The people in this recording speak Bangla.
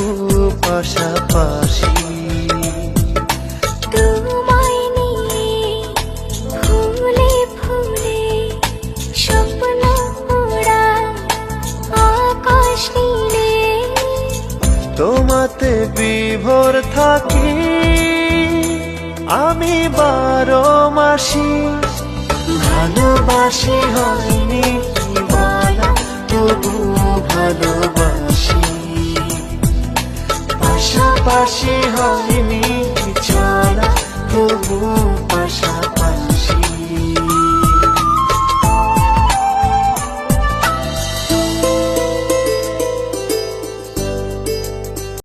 তবু পাশাপাশি। তোমায় নিয়ে ফুলে ফুলে স্বপ্ন ওড়া আকাশ নীলে, তোমাতে বিভোর থাকি আমি 12 মাসি। ভালোবাসি হয়নি বলা, তবু ভালোবাসি। পাশাপাশি হয়নি চলা, তবু